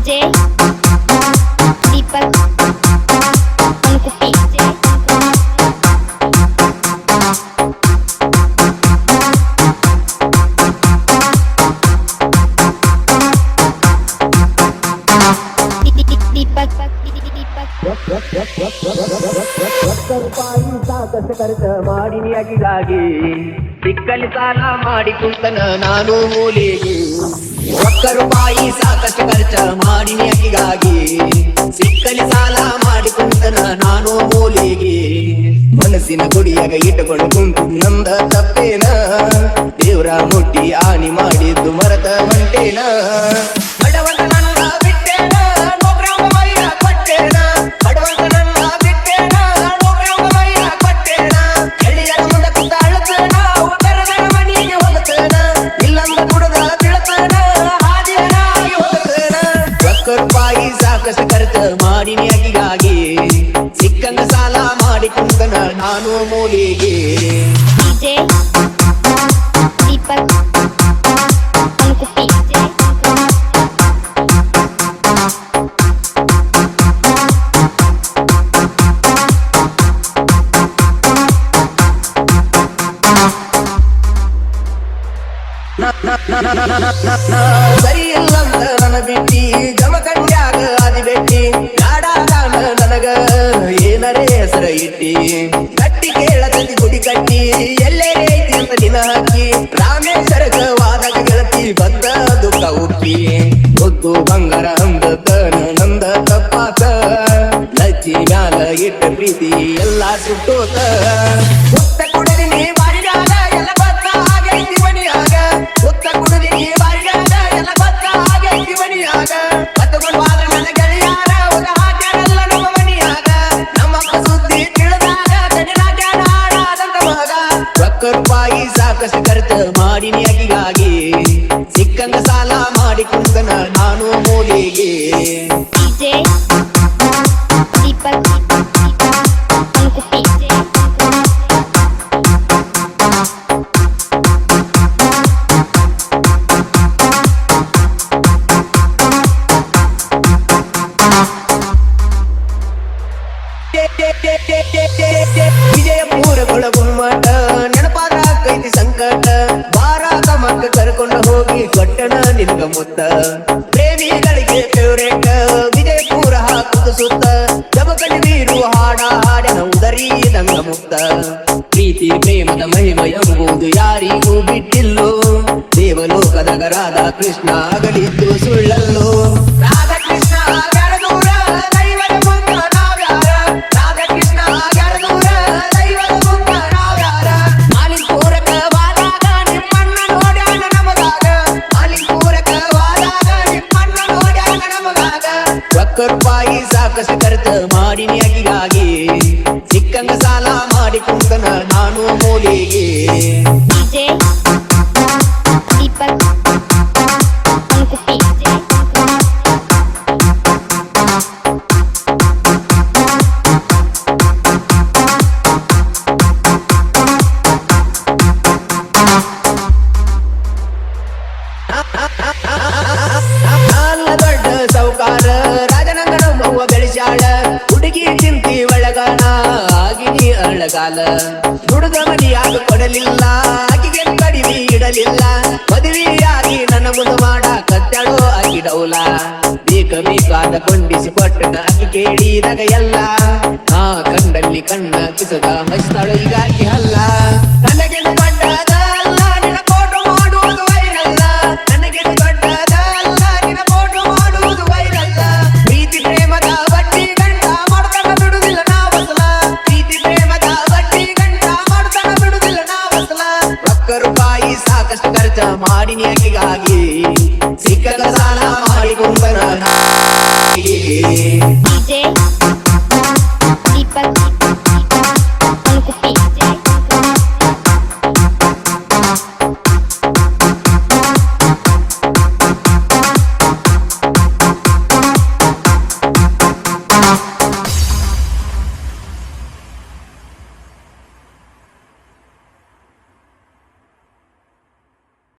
DJ Deepak Anku DJ Deepak ರೂಪಾಯಿ ಸಾಕಷ್ಟು ಖರ್ಚ ಮಾಡಿನಿ ಅಗಿಗಾಗಿ ಸಿಕ್ಕಲಿ ಸಾಲ ಮಾಡಿ ಕುಂತನ ನಾನು ಮೂಲಿಗೆ ₹1 ಸಾಕಷ್ಟು ಖರ್ಚ ಮಾಡಿನಿ ಅಗಿಗಾಗಿ ಸಿಕ್ಕಲಿ ಸಾಲ ಮಾಡಿ ಕುಂತನ ನಾನು ಮೂಲಿಗೆ ಮನಸ್ಸಿನ ಗುಡಿಯಾಗ ಇಟ್ಟುಕೊಂಡು ಕುಂತು ನಂದ ತಪ್ಪೇನ ದೇವ್ರ ಮುಟ್ಟಿ ಆನಿ ಮಾಡಿದ್ದು ಮರತ ಹೊಂಟೇನ ಬಡವನ ನನ್ನ ಬಿಟ್ಟೇನ ನೋಕ್ರಾಂಗ ಮೈಯ ಕೊಟ್ಟೇನ ಬಡವನ ನನ್ನ ಬಿಟ್ಟೇನ ನೋಕ್ರಾಂಗ ಮೈಯ ಕೊಟ್ಟೇನ ಎಳ್ಳಿಯರ ಮುಂದೆ ಕುಂತ ಅಳತೇನ ಉತ್ತರದ ಮನೆಗೆ ಹೋಗುತ್ತೇನ ಇಲ್ಲಂದ ಕುಡದ ಬೀಳತೇನ ಹಾದಿಯನಾಗಿ ಹೋಗುತ್ತೇನ ₹1 ಸಾಕಷ್ಟು ಖರ್ಚು ಮಾಡಿನಿ ಅಗಿಗಾಗಿ ಸಿಕ್ಕಂಗ ಸಾಲ ಮಾಡಿ ಕುಂತನ ನಾನು ಮೂಲಿಗೆ DJ Deepak Anku DJ ಸರಿ ಇಲ್ಲಂತ ನನ್ನ ಬಿಟ್ಟಿ ಜಮಖಂಡ್ಯಾಗ ಆದಿ ಬೆಟ್ಟಿ ನಾಡಾದಾನ ನನಗ ಏನರೇ ಹೆಸರ ಇಟ್ಟಿ ಕಟ್ಟಿ ಕೇಳತತಿ ಗುಡಿ ಕಟ್ಟಿ ಎಲ್ಲೇ ಐತಿ ಅಂತ ದಿನ ಹಾಕಿ ರಾಮೇಶ್ವರಗ ವಾದಕ ಗೆಳತಿ ಬಂದ ದುಃಖ ಉಕ್ಕಿ ಗೊತ್ತು ಬಂಗಾರ ಅಂದತ ನಂದ ತಪ್ಪಾತ ಲಚ್ಚಿ ಮ್ಯಾಲ ಇಟ್ಟ ಪ್ರೀತಿ ಎಲ್ಲ ಸುಟ್ಟೋತ ಮುತ್ತ ಕುಡಿದಿನಿ ಬಾರಿಗಾಲ ಎಲ್ಲ ಗೊತ್ತ ಆಗೈತಿ ಮನಿಯಾಗ ಮುತ್ತ ಕುಡಿದಿನಿ ಬಾರಿಗಾಲ ಎಲ್ಲ ಗೊತ್ತ ಆಗೈತಿ ಮನಿಯಾಗ ಕತ್ತಗೊಂಡು ವಾದ ನನ್ನ ಗೆಳೆಯಾರ ಹೋಗ ಹಾಕ್ಯಾರಲ್ಲ ನಮ್ಮ ಮನಿಯಾಗ ನಮ್ಮಪ್ಪ ಸುದ್ದಿ ತಿಳಿದಾಗ ಕಡಿನಾಗ ನಾಡಾದಂತ ಮಗ ₹1 ಸಾಕಷ್ಟು ಖರ್ಚು ಮಾಡಿನಿ ಅಗಿಗಾಗಿ ಸಿಕ್ಕಂಗ ಸಾಲ ಮಾಡಿ ಕುಂತನ ನಾನು ಮೂಲಿಗೆ DJ Deepak Anku DJ Vijayapura ಗುಮ್ಮಟ ನೆನಪಾದ ಕೈತಿ ಸಂಕಟ ಬಾರಾಕ ಮಕ್ಕ ಕರ್ಕೊಂಡು ಹೋಗಿ ಕೊಟ್ಟಣ ನಿಲ್ಗ ಮುತ್ತ ಪ್ರೇಮಿಗಳಿಗೆ ಫೇವ್ರೇಟ್ ವಿಜಯಪುರ ಹಾಕುದು ಸುತ್ತ ಜಮಕಡಿ ನೀರು ಹಾಡ ಹಾಡಿನ ಉದರಿದಂಗ ಮುಕ್ತ ಪ್ರೀತಿ ಪ್ರೇಮದ ಮಹಿಮ ಎಂಬುದು ಯಾರಿಗೂ ಬಿಟ್ಟಿಲ್ಲೋ ದೇವಲೋಕದಾಗ ರಾಧಾ ಕೃಷ್ಣ ಆಗಲಿದ್ದು ಸುಳ್ಳಲ್ಲೋ ರಾಧಾ ಕೃಷ್ಣ ದೂರ ದೈವದ ಮುಂದ ನಾವ್ಯಾರ ರಾಧಾ ಕೃಷ್ಣ ದೂರ ದೈವದ ಮುಂದ ನಾವ್ಯಾರ ಮಾಲಿಪೂರಕ ವಾದಾಗ ನಿಮ್ಮನ್ನ ನೋಡ್ಯಾನ ನಮಗಾಗ ಮಾಲಿಪೂರಕ ವಾದಾಗ ನಿಮ್ಮನ್ನ ನೋಡ್ಯಾನ ನಮಗಾಗ ₹1 ಸಾಕಷ್ಟು ಖರ್ಚು ಮಾಡಿನಿ ಅಗಿಗಾಗಿ ಸಿಕ್ಕಂಗ ಸಾಲ ಮಾಡಿ ಕುಂತನ ನಾನು ಮೂಲಿಗೆ DJ Deepak Anku DJ ನಾಲ್ಲ ದೊಡ್ಡ ಸೌಕಾರ ರಾಜನಂಗನ ಮವ್ವ ಬೆಳೆಸಾಳ ಹುಡುಗಿ ಚಿಂತಿ ಒಳಗಾನ ಆಗಿನಿ ಅಳಗಾಲ ದುಡುದ ಮನಿಯಾಗ ಕೊಡಲಿಲ್ಲ ಆಕಿಗೆ ಕಡಿಮೆ ಇಡಲಿಲ್ಲ ಮದುವೆಯಾಗಿ ನನ್ನ ಮುಂದೆ ಮಾಡ ಕತ್ತಾಳೋ ಆಗಿ ಡೌಲ ಬೇಕಾದ ಕೊಂಡಿಸಿ ಕೊಟ್ಟನ ಆಕಿ ಕೇಳಿದಾಗ ಎಲ್ಲ ಕಂಡಲ್ಲಿ ಕಣ್ಣ ಕಿಸದ ಮಸ್ತಾಳು ಹೀಗಾಗಿ ಅಲ್ಲ ನನಗೆ ಬಂಡದ